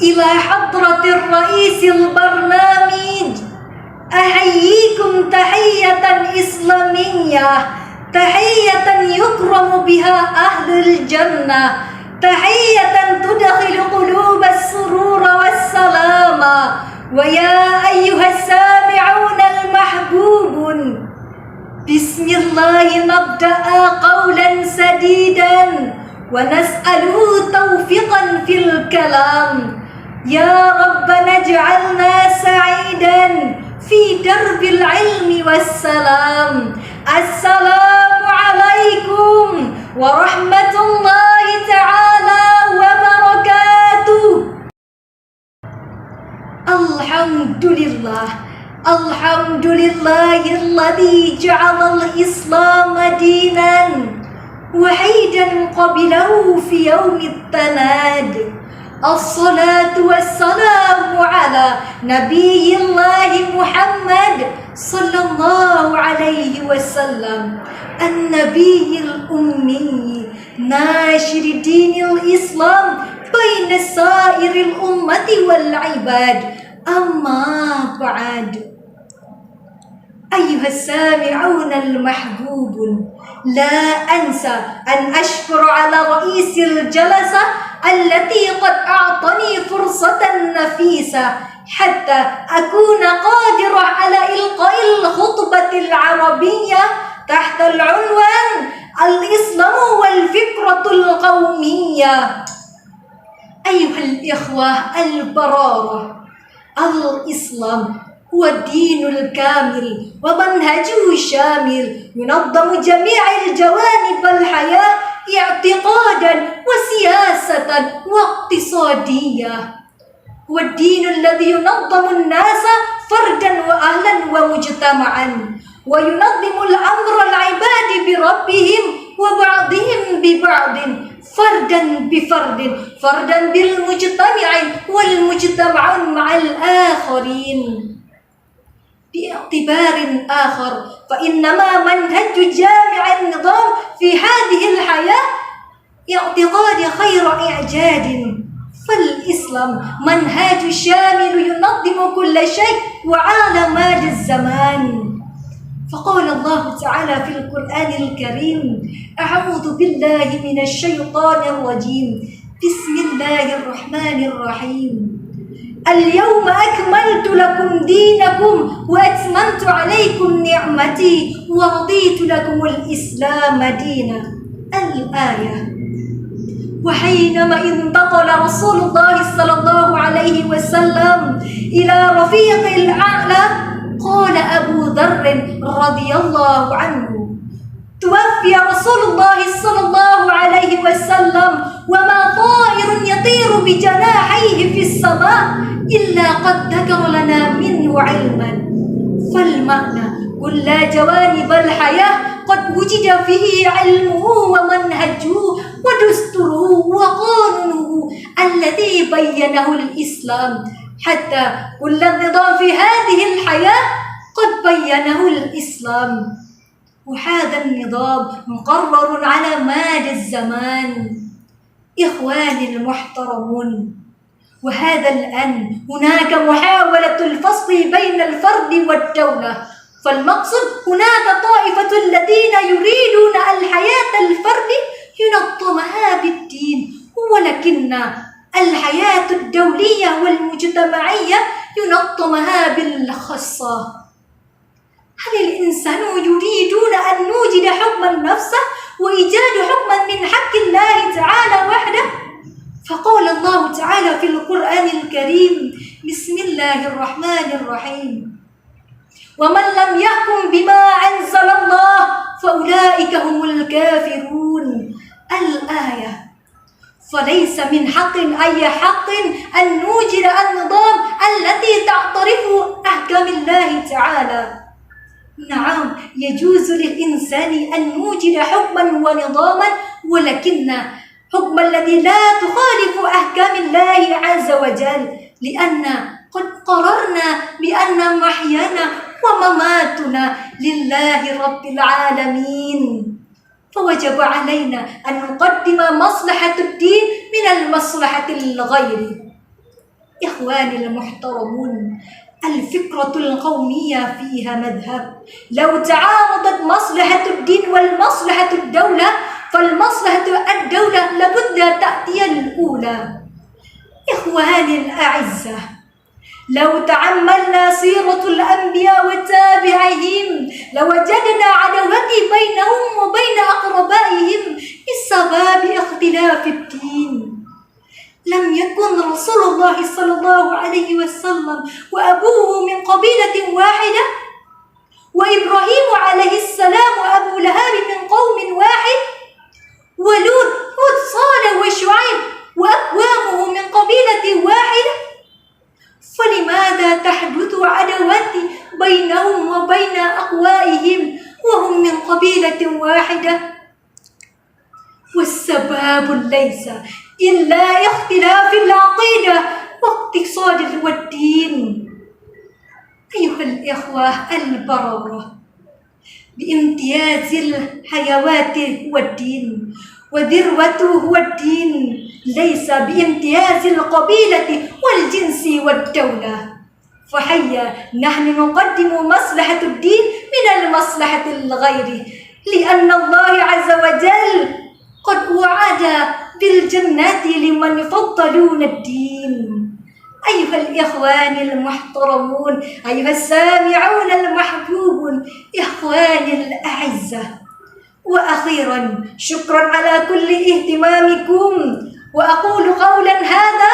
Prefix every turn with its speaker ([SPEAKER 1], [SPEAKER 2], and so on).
[SPEAKER 1] إلى حضرة الرئيس البرنامج، أحييكم تحية إسلامية، تحية يكرم بها أهل الجنة، تحية تدخل قلوب السرور والسلام. ويا أيها السامعون المحبوبون، بسم الله نبدأ قولا سديدا ونسأله توفيقا في الكلام. يا ربنا اجعلنا سعيدا في درب العلم والسلام. السلام عليكم ورحمة الله تعالى وبركاته. الحمد لله الذي جعل الإسلام دينا وحيدا قبله في يوم التناد. الصلاة والسلام على نبي الله محمد صلى الله عليه وسلم، النبي الأمي ناشر دين الإسلام بين سائر الأمة والعباد. أما بعد، أيها السامعون المحبوبون، لا أنسى أن أشكر على رئيس الجلسة التي قد أعطني فرصة نفيسة حتى أكون قادرة على إلقاء الخطبة العربية تحت العنوان الإسلام والفكرة القومية. أيها الإخوة البرارة، الإسلام هو الدين الكامل ومنهجه الشامل، ينظم جميع الجوانب الحياة اعتقادا وسياسة واقتصادية. هو الدين الذي ينظم الناس فردا وأهلا ومجتمعا، وينظم الأمر العباد بربهم وبعضهم ببعض، فردا بفرد، فردا بالمجتمع والمجتمع مع الآخرين. باعتبار آخر، فإنما منهج جامع النظام في هذه الحياة اعتقاد خير إعجاد، فالإسلام منهج شامل ينظم كل شيء وعلى مدى الزمان. فقال الله تعالى في القرآن الكريم: أعوذ بالله من الشيطان الرجيم، بسم الله الرحمن الرحيم. اليوم أكملت لكم دينكم وأتممت عليكم نعمتي ورضيت لكم الإسلام دينا. الآية. وحينما انتقل رسول الله صلى الله عليه وسلم إلى رفيق الأعلى، قال أبو ذر رضي الله عنه: توفي رسول الله صلى الله عليه وسلم وما طائر يطير بجناحيه في السماء إلا قد ذكر لنا منه علما. فالمعنى كل جوانب الحياة قد وجد فيه علمه ومنهجه ودستوره وقانونه الذي بينه الإسلام، حتى كل النظام في هذه الحياة قد بينه الإسلام، وهذا النظام مقرر على مدى الزمان. إخواني المحترمون، وهذا الآن هناك محاولة الفصل بين الفرد والدولة، فالمقصود هناك طائفة الذين يريدون الحياة الفرد ينظمها بالدين، ولكن الحياة الدولية والمجتمعية ينظمها بالخاصة. هل الإنسان يريدون أن نوجد حكما نفسه وإيجاد حكما من حق الله تعالى وحده؟ فقال الله تعالى في القرآن الكريم: بسم الله الرحمن الرحيم: ومن لم يحكم بما أنزل الله فأولئك هم الكافرون. الآية. فليس من حق أي حق أن نوجد النظام التي تعترف أحكام الله تعالى. نعم، يجوز للإنسان أن نوجد حكما ونظاما، ولكن حكم الذي لا تخالف أحكام الله عز وجل، لأن قد قررنا بأن محيانا ومماتنا لله رب العالمين، فوجب علينا أن نقدم مصلحة الدين من المصلحة الغير. إخواني المحترمون، الفكرة القومية فيها مذهب. لو تعارضت مصلحة الدين والمصلحة الدولة فالمصلحة الدولة لابد تأتي الأولى. إخواني الأعزة، لو تأملنا سيرة الأنبياء وتابعيهم لوجدنا عداوة بينهم وبين أقربائهم بسبب اختلاف الدين. لم يكن رسول الله صلى الله عليه وسلم وأبوه من قبيلة واحدة، وإبراهيم عليه السلام وأبو لهب من قوم واحد، ولوط صالح وشعيب وأقوامه من قبيلة واحدة، فلماذا تحدث عداوات بينهم وبين أقوائهم وهم من قبيلة واحدة؟ والسبب ليس إلا اختلاف العقيدة واقتصاد والدين. أيها الإخوة البررة، بامتياز الحيوات هو الدين، وذروته هو الدين، ليس بامتياز القبيلة والجنس والدولة. فهيا نحن نقدم مصلحة الدين من المصلحة الغير، لأن الله عز وجل قد وعد بالجنات لمن يفضلون الدين. أيها الإخوان المحترمون، أيها السامعون المحبوبون، إخواني الأعزة، وأخيرا شكرا على كل اهتمامكم، وأقول قولا هذا